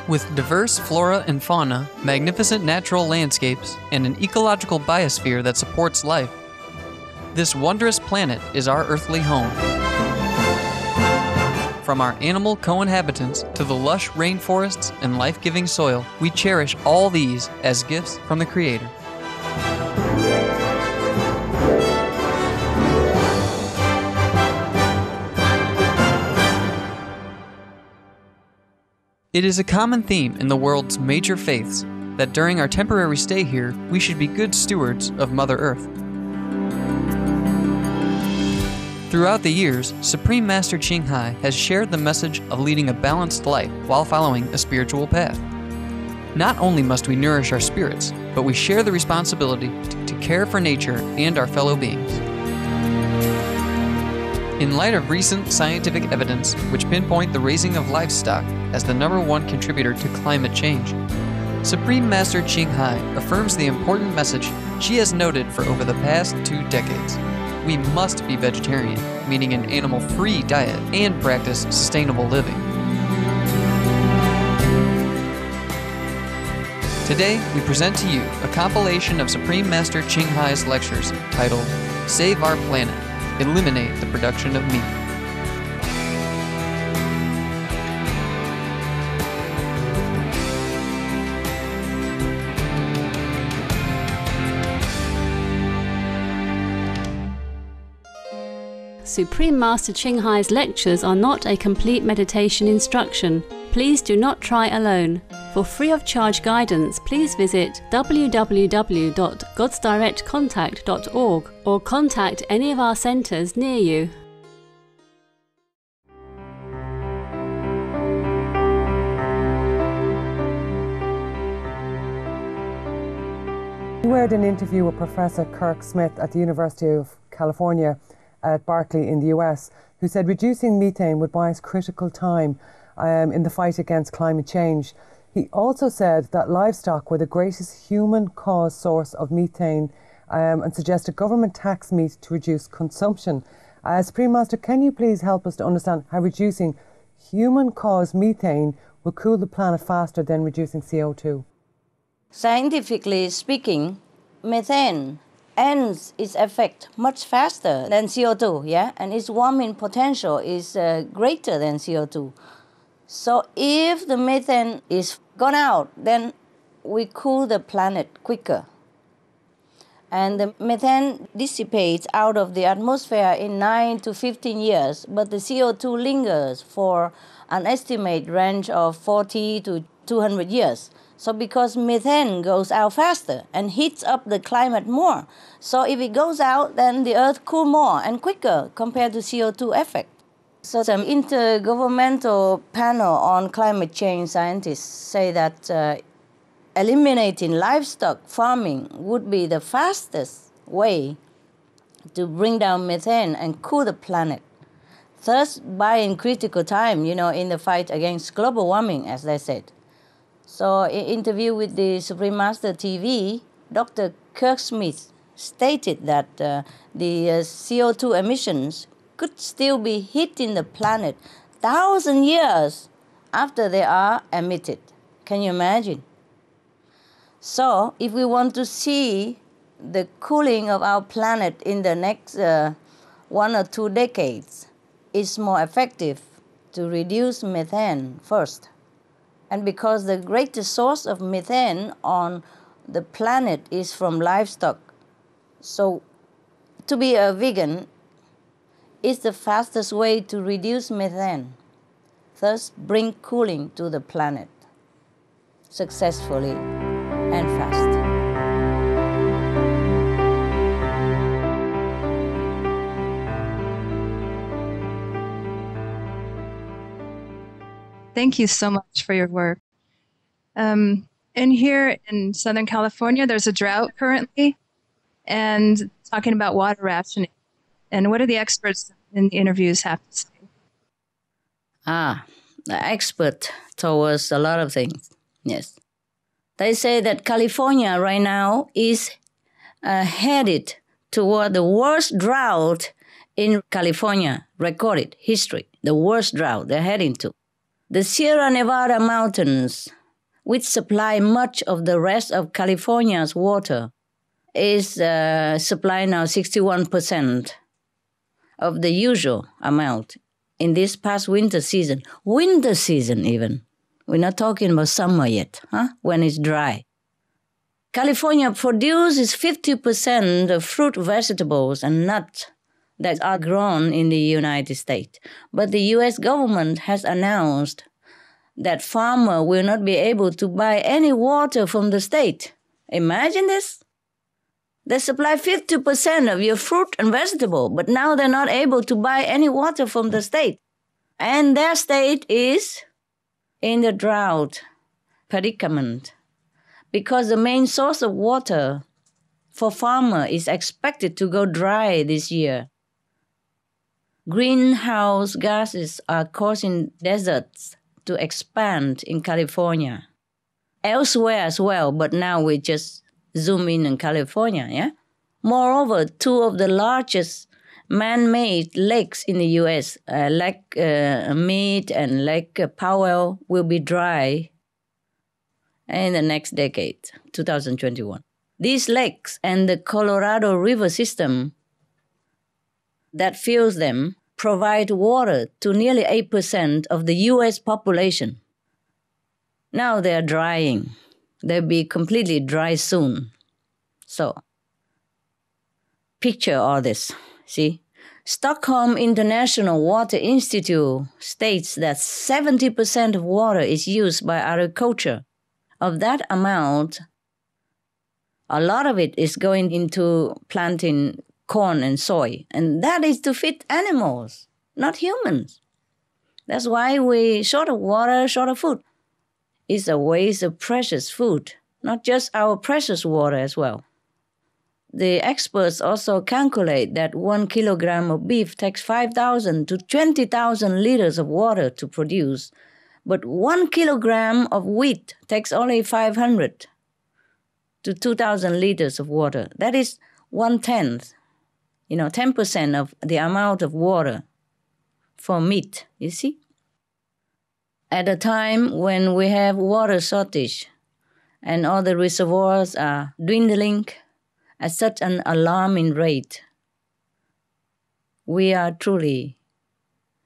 With diverse flora and fauna, magnificent natural landscapes, and an ecological biosphere that supports life, this wondrous planet is our earthly home. From our animal co-inhabitants to the lush rainforests and life-giving soil, we cherish all these as gifts from the Creator. It is a common theme in the world's major faiths that during our temporary stay here, we should be good stewards of Mother Earth. Throughout the years, Supreme Master Ching Hai has shared the message of leading a balanced life while following a spiritual path. Not only must we nourish our spirits, but we share the responsibility to care for nature and our fellow beings. In light of recent scientific evidence which pinpoint the raising of livestock as the #1 contributor to climate change, Supreme Master Ching Hai affirms the important message she has noted for over the past 2 decades. We must be vegetarian, meaning an animal-free diet, and practice sustainable living. Today, we present to you a compilation of Supreme Master Ching Hai's lectures titled, Save Our Planet, Eliminate the Production of Meat. Supreme Master Ching Hai's lectures are not a complete meditation instruction. Please do not try alone. For free of charge guidance, please visit www.godsdirectcontact.org or contact any of our centers near you. We heard an interview with Professor Kirk Smith at the University of California at Berkeley in the US, who said reducing methane would buy us critical time in the fight against climate change. He also said that livestock were the greatest human-caused source of methane and suggested government tax meat to reduce consumption. Supreme Master, can you please help us to understand how reducing human-caused methane will cool the planet faster than reducing CO2? Scientifically speaking, methane ends its effect much faster than CO2, and its warming potential is greater than CO2. So if the methane is gone out, then we cool the planet quicker. And the methane dissipates out of the atmosphere in 9 to 15 years, but the CO2 lingers for an estimated range of 40 to 200 years. So because methane goes out faster and heats up the climate more, so if it goes out, then the Earth cools more and quicker compared to CO2 effect. So some intergovernmental panel on climate change scientists say that eliminating livestock farming would be the fastest way to bring down methane and cool the planet, thus buying critical time, in the fight against global warming, as they said. So in an interview with the Supreme Master TV, Dr. Kirk Smith stated that the CO2 emissions could still be hitting the planet 1,000 years after they are emitted. Can you imagine? So if we want to see the cooling of our planet in the next 1 or 2 decades, it's more effective to reduce methane first. And because the greatest source of methane on the planet is from livestock, so to be a vegan is the fastest way to reduce methane, thus bring cooling to the planet successfully and fast. Thank you so much for your work. And here in Southern California, there's a drought currently, and talking about water rationing. And what do the experts in the interviews have to say? The expert told us a lot of things, yes. They say that California right now is headed toward the worst drought in California recorded history, the worst drought they're heading to. The Sierra Nevada mountains which supply much of the rest of California's water, is supplying now 61% of the usual amount in this past winter season. Winter season even. We're not talking about summer yet, when it's dry. California produces 50% of fruit, vegetables, and nuts that are grown in the United States. But the U.S. government has announced that farmers will not be able to buy any water from the state. Imagine this. They supply 50% of your fruit and vegetable, but now they're not able to buy any water from the state. And their state is in the drought predicament because the main source of water for farmers is expected to go dry this year. Greenhouse gases are causing deserts to expand in California. Elsewhere as well, but now we just zoom in on California, yeah? Moreover, two of the largest man-made lakes in the U.S., Lake Mead and Lake Powell, will be dry in the next decade, 2021. These lakes and the Colorado River system that fills them provide water to nearly 8% of the U.S. population. Now they're drying. They'll be completely dry soon. So, picture all this, see? Stockholm International Water Institute states that 70% of water is used by agriculture. Of that amount, a lot of it is going into planting corn and soy, and that is to feed animals, not humans. That's why we're short of water, short of food. It's a waste of precious food, not just our precious water as well. The experts also calculate that 1 kilogram of beef takes 5,000 to 20,000 liters of water to produce, but 1 kilogram of wheat takes only 500 to 2,000 liters of water. That is 1/10, 10% of the amount of water for meat, you see? At a time when we have water shortage and all the reservoirs are dwindling at such an alarming rate, we are truly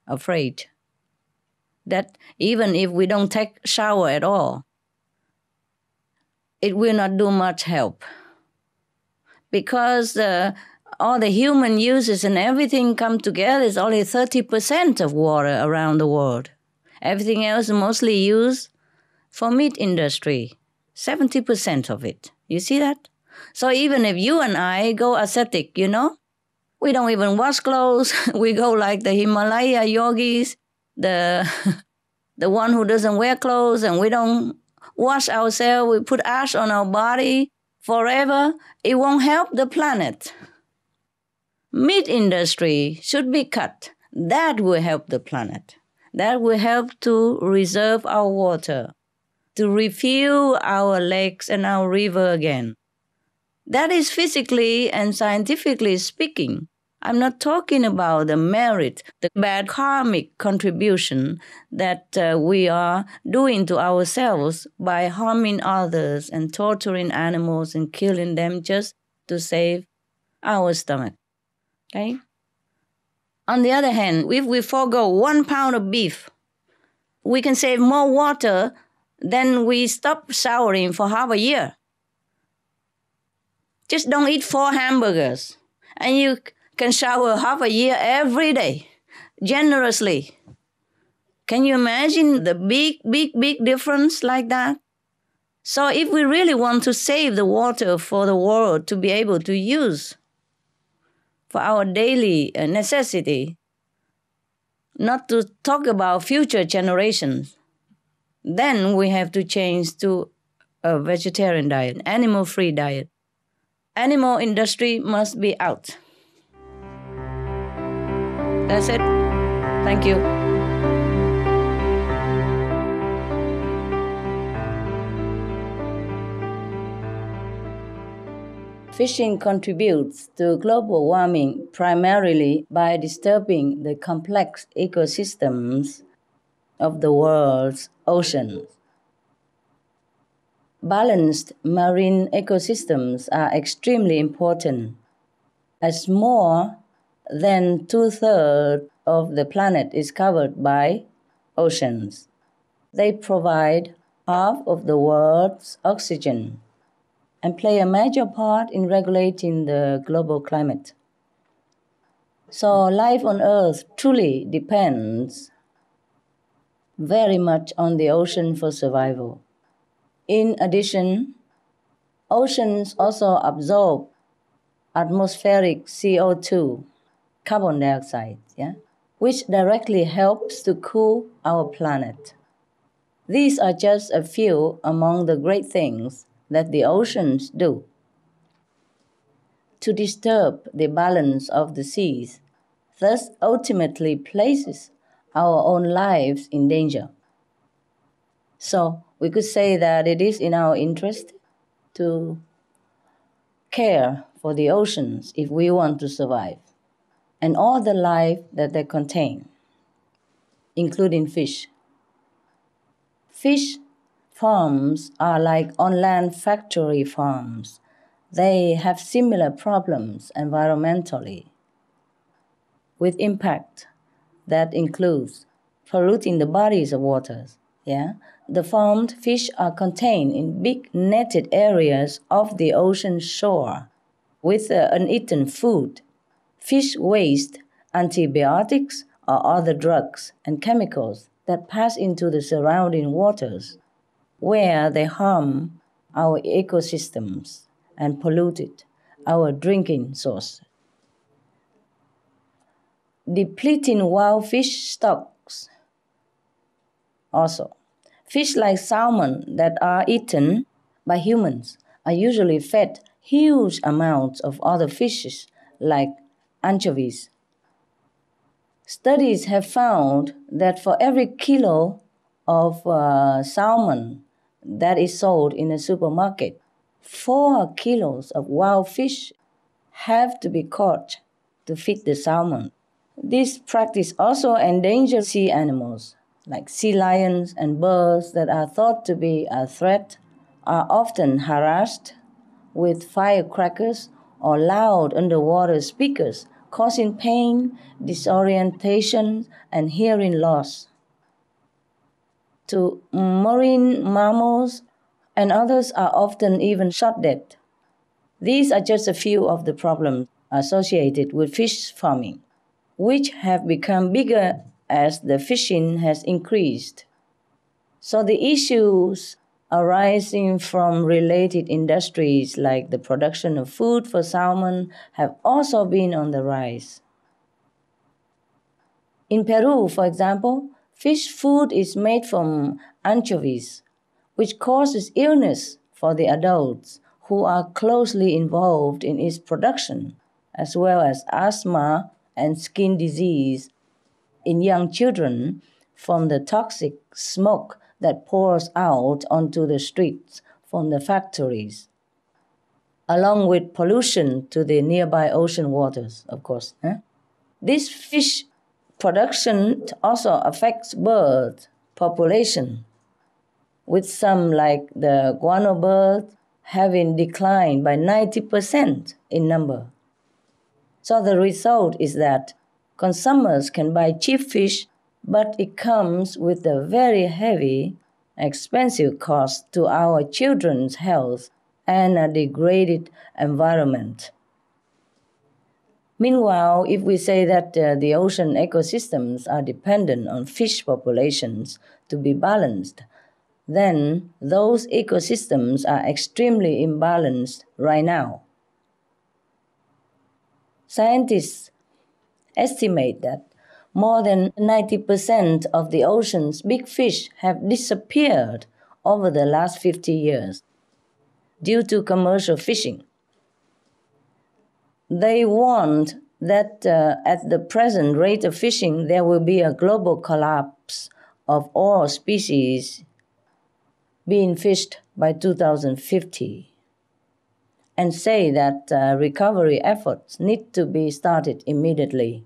afraid that even if we don't take shower at all, it will not do much help. Because all the human uses and everything come together is only 30% of water around the world. Everything else mostly used for meat industry, 70% of it. You see that? So even if you and I go ascetic, we don't even wash clothes. We go like the Himalaya yogis, the one who doesn't wear clothes, and we don't wash ourselves. We put ash on our body forever. It won't help the planet. Meat industry should be cut. That will help the planet. That will help to reserve our water, to refuel our lakes and our river again. That is physically and scientifically speaking. I'm not talking about the merit, the bad karmic contribution that we are doing to ourselves by harming others and torturing animals and killing them just to save our stomach. Okay? On the other hand, if we forego 1 pound of beef, we can save more water than we stop showering for half a year. Just don't eat 4 hamburgers, and you can shower half a year every day, generously. Can you imagine the big, big, big difference like that? So if we really want to save the water for the world to be able to use for our daily necessity, not to talk about future generations, then we have to change to a vegetarian diet, animal-free diet. Animal industry must be out. That's it. Thank you. Fishing contributes to global warming primarily by disturbing the complex ecosystems of the world's oceans. Balanced marine ecosystems are extremely important, as more than 2/3 of the planet is covered by oceans. They provide half of the world's oxygen and play a major part in regulating the global climate. So life on Earth truly depends very much on the ocean for survival. In addition, oceans also absorb atmospheric CO2, carbon dioxide, which directly helps to cool our planet. These are just a few among the great things that the oceans do. To disturb the balance of the seas, thus ultimately places our own lives in danger. So we could say that it is in our interest to care for the oceans if we want to survive, and all the life that they contain, including fish. Fish farms are like on-land factory farms. They have similar problems environmentally, with impact that includes polluting the bodies of waters. The farmed fish are contained in big netted areas of the ocean shore with uneaten food, fish waste, antibiotics, or other drugs and chemicals that pass into the surrounding waters, where they harm our ecosystems and polluted our drinking source. Depleting wild fish stocks. Also, fish like salmon that are eaten by humans are usually fed huge amounts of other fishes like anchovies. Studies have found that for every kilo of salmon that is sold in a supermarket, 4 kilos of wild fish have to be caught to feed the salmon. This practice also endangers sea animals, like sea lions and birds that are thought to be a threat, are often harassed with firecrackers or loud underwater speakers, causing pain, disorientation, and hearing loss. To marine mammals and others are often even shot dead. These are just a few of the problems associated with fish farming, which have become bigger as the fishing has increased. So the issues arising from related industries like the production of food for salmon have also been on the rise. In Peru, for example, fish food is made from anchovies, which causes illness for the adults who are closely involved in its production, as well as asthma and skin disease in young children from the toxic smoke that pours out onto the streets from the factories, along with pollution to the nearby ocean waters, of course. This fish production also affects bird population, with some like the guano bird having declined by 90% in number. So the result is that consumers can buy cheap fish, but it comes with a very heavy, expensive cost to our children's health and a degraded environment. Meanwhile, if we say that the ocean ecosystems are dependent on fish populations to be balanced, then those ecosystems are extremely imbalanced right now. Scientists estimate that more than 90% of the ocean's big fish have disappeared over the last 50 years due to commercial fishing. They warned that at the present rate of fishing, there will be a global collapse of all species being fished by 2050, and say that recovery efforts need to be started immediately.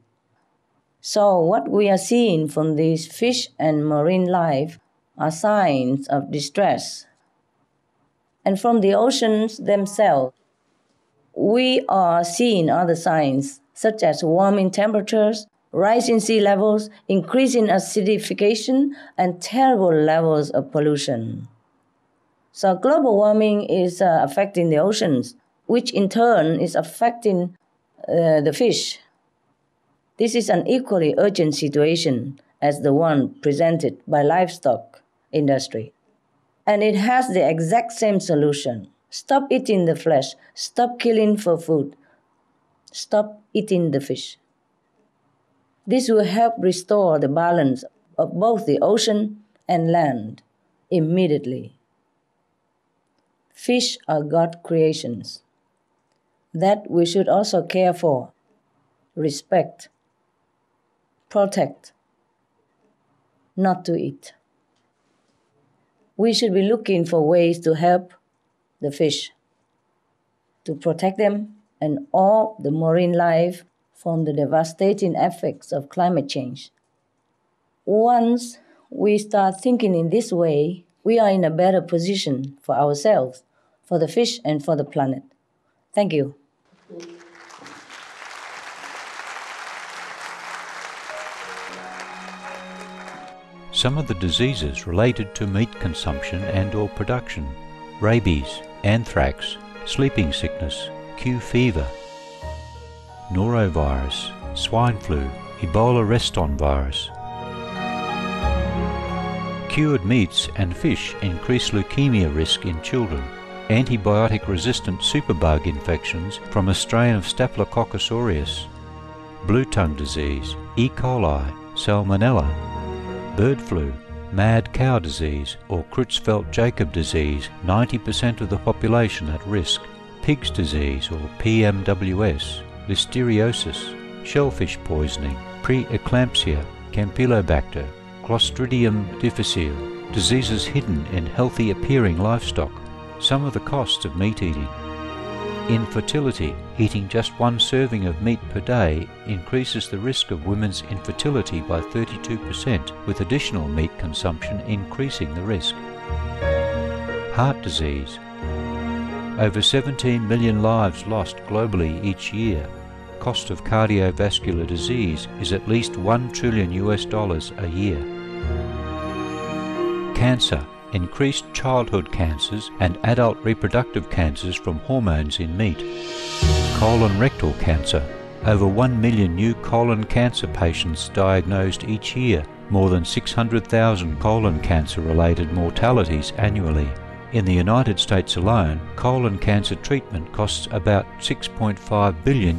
So what we are seeing from these fish and marine life are signs of distress. and from the oceans themselves. We are seeing other signs, such as warming temperatures, rising sea levels, increasing acidification, and terrible levels of pollution. So global warming is affecting the oceans, which in turn is affecting the fish. This is an equally urgent situation as the one presented by livestock industry. And it has the exact same solution. Stop eating the flesh. Stop killing for food. Stop eating the fish. This will help restore the balance of both the ocean and land immediately. Fish are God's creations that we should also care for, respect, protect, not to eat. We should be looking for ways to help the fish, to protect them and all the marine life from the devastating effects of climate change. Once we start thinking in this way, we are in a better position for ourselves, for the fish, and for the planet. Thank you. Some of the diseases related to meat consumption and/or production: rabies, anthrax, sleeping sickness, Q fever, norovirus, swine flu, Ebola reston virus. Cured meats and fish increase leukemia risk in children. Antibiotic-resistant superbug infections from a strain of Staphylococcus aureus, blue tongue disease, E. coli, salmonella, bird flu, mad cow disease or Creutzfeldt-Jakob disease, 90% of the population at risk, pig's disease or PMWS, listeriosis, shellfish poisoning, pre-eclampsia, Campylobacter, Clostridium difficile, diseases hidden in healthy-appearing livestock. Some of the costs of meat eating. Infertility. Eating just one serving of meat per day increases the risk of women's infertility by 32%, with additional meat consumption increasing the risk. Heart disease. Over 17 million lives lost globally each year. Cost of cardiovascular disease is at least $1 trillion a year. Cancer. Increased childhood cancers and adult reproductive cancers from hormones in meat. Colon rectal cancer. Over 1 million new colon cancer patients diagnosed each year, more than 600,000 colon cancer-related mortalities annually. In the United States alone, colon cancer treatment costs about $6.5 billion.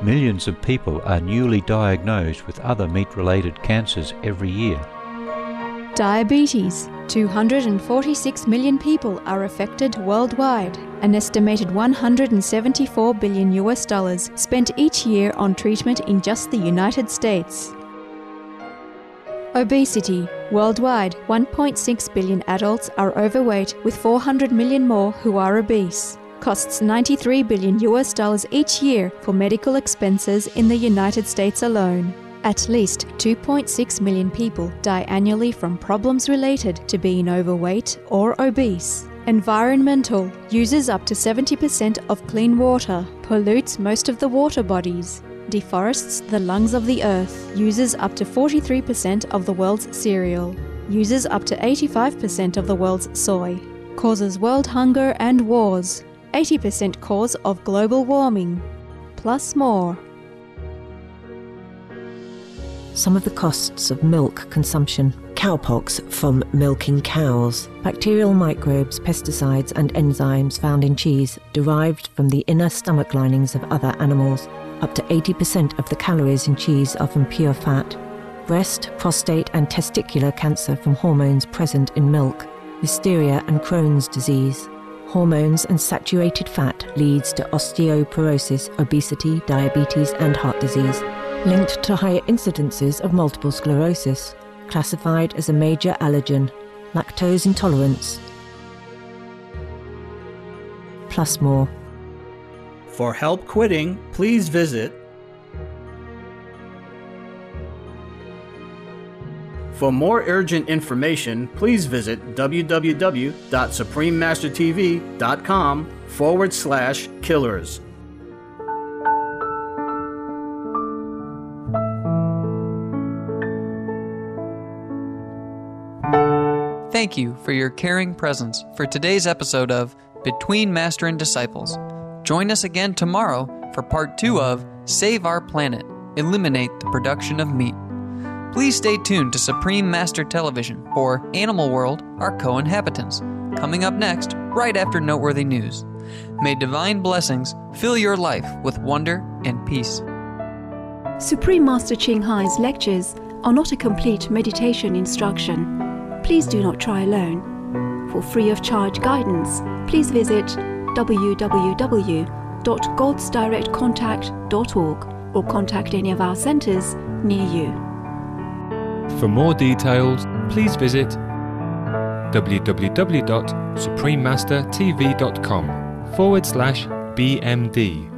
Millions of people are newly diagnosed with other meat-related cancers every year. Diabetes. 246 million people are affected worldwide. An estimated $174 billion spent each year on treatment in just the United States. Obesity. Worldwide, 1.6 billion adults are overweight, with 400 million more who are obese. Costs $93 billion each year for medical expenses in the United States alone. At least 2.6 million people die annually from problems related to being overweight or obese. Environmental. Uses up to 70% of clean water. Pollutes most of the water bodies. Deforests the lungs of the earth. Uses up to 43% of the world's cereal. Uses up to 85% of the world's soy. Causes world hunger and wars. 80% cause of global warming. Plus more. Some of the costs of milk consumption: cowpox from milking cows, bacterial microbes, pesticides and enzymes found in cheese derived from the inner stomach linings of other animals. Up to 80% of the calories in cheese are from pure fat. Breast, prostate and testicular cancer from hormones present in milk. Listeria and Crohn's disease. Hormones and saturated fat leads to osteoporosis, obesity, diabetes and heart disease. Linked to higher incidences of multiple sclerosis, classified as a major allergen, lactose intolerance, plus more. For help quitting, please visit For more urgent information, please visit www.suprememastertv.com/killers. Thank you for your caring presence for today's episode of Between Master and Disciples. Join us again tomorrow for part 2 of Save Our Planet, Eliminate the Production of Meat. Please stay tuned to Supreme Master Television for Animal World, Our Co-Inhabitants, coming up next right after Noteworthy News. May divine blessings fill your life with wonder and peace. Supreme Master Ching Hai's lectures are not a complete meditation instruction. Please do not try alone. For free of charge guidance, please visit www.godsdirectcontact.org or contact any of our centers near you. For more details, please visit www.suprememastertv.com/BMD.